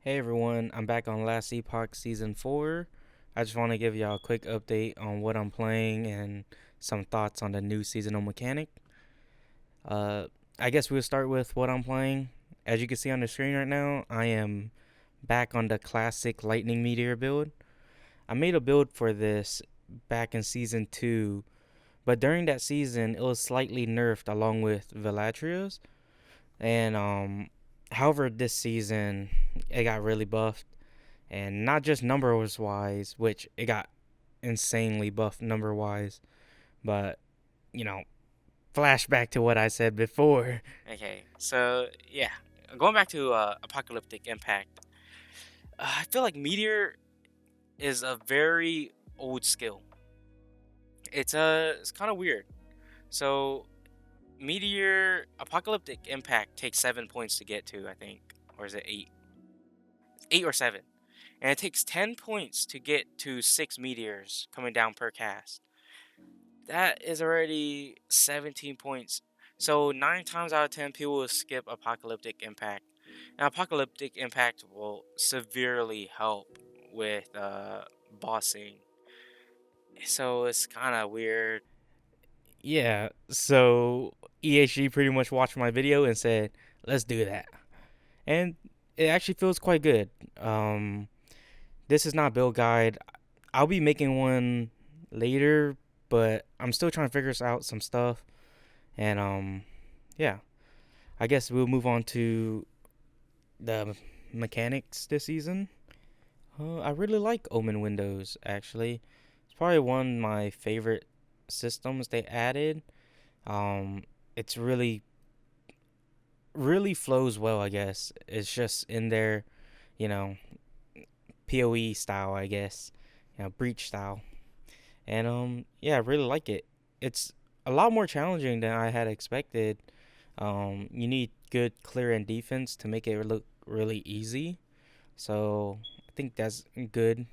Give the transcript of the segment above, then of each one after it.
Hey everyone, I'm back on Last Epoch Season 4. I just want to give y'all a quick update on what I'm playing and some thoughts on the new seasonal mechanic. Uh, I guess we'll start with what I'm playing. As you can see on the screen right now, I am back on the classic Lightning Meteor build. I made a build for this back in Season 2, but during that season, it was slightly nerfed along with Villatrios. And, however, this season, it got really buffed and not just numbers wise, which it got insanely buffed number wise, but you know, flashback to what I said before. Okay, so yeah, going back to apocalyptic impact, I feel like Meteor is a very old skill. It's kind of weird. So Meteor apocalyptic impact takes 7 points to get to, I think, or is it 8? 8 or 7. And it takes 10 points to get to 6 meteors coming down per cast. That is already 17 points. So 9 times out of 10 people will skip Apocalyptic Impact. Now Apocalyptic Impact will severely help with bossing. So it's kind of weird. Yeah, so EHG pretty much watched my video and said, let's do that. And it actually feels quite good. This is not a build guide. I'll be making one later, but I'm still trying to figure out some stuff. And yeah, I guess we'll move on to the mechanics this season. I really like Omen Windows actually. It's probably one of my favorite systems they added. It's really flows well. I guess it's just in there, you know, POE style. I guess, breach style. And yeah, I really like it. It's a lot more challenging than I had expected. You need good clear and defense to make it look really easy. So I think that's good.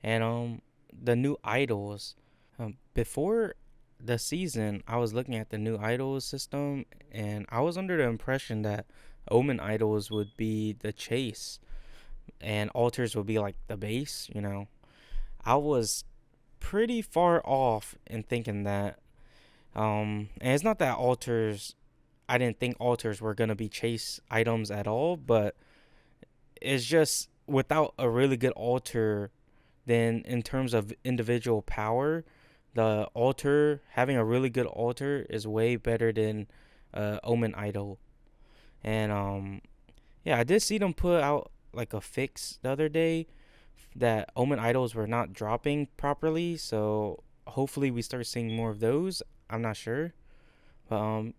And the new idols. Before the season, I was looking at the new idols system, and I was under the impression that Omen idols would be the chase, and altars would be like the base. I was pretty far off in thinking that. And it's not that altars. I didn't think altars were gonna be chase items at all, but it's just without a really good altar, then in terms of individual power, the altar having a really good altar is way better than Omen idol. And yeah, I did see them put out like a fix the other day that Omen idols were not dropping properly, so hopefully we start seeing more of those. I'm not sure, but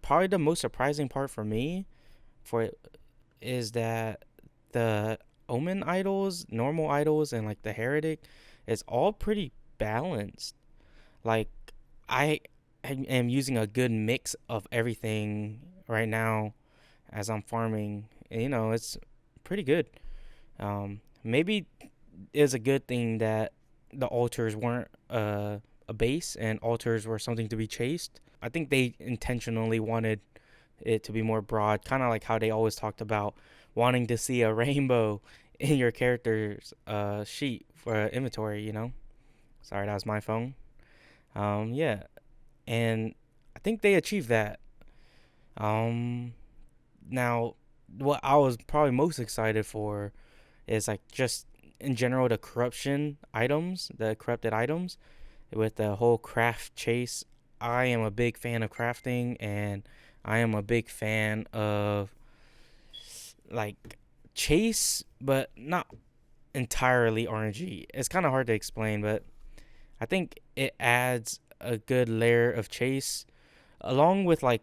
probably the most surprising part for me for it is that the Omen idols, normal idols, and like the heretic is all pretty balanced. Like I am using a good mix of everything right now as I'm farming. And, it's pretty good. Maybe it's a good thing that the altars weren't a base and altars were something to be chased. I think they intentionally wanted it to be more broad, kind of like how they always talked about wanting to see a rainbow in your character's sheet for inventory. Sorry, that was my phone. Yeah, and I think they achieved that. Um, Now, what I was probably most excited for is like just in general the corrupted items with the whole craft chase. I am a big fan of crafting, and I am a big fan of like chase, but not entirely RNG. It's kind of hard to explain, but I think it adds a good layer of chase along with like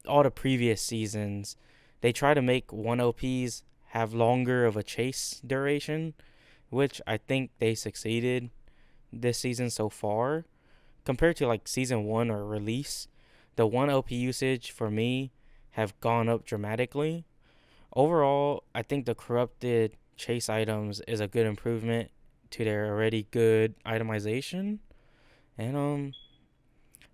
all the previous seasons. They try to make 1 OPs have longer of a chase duration, which I think they succeeded this season so far compared to like season 1 or release. The 1 OP usage for me have gone up dramatically. Overall, I think the corrupted chase items is a good improvement to their already good itemization. And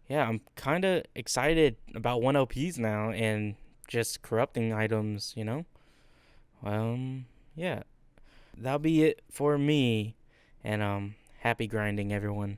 yeah, I'm kind of excited about 1 OPs now and just corrupting items. Yeah, that'll be it for me. And happy grinding, everyone.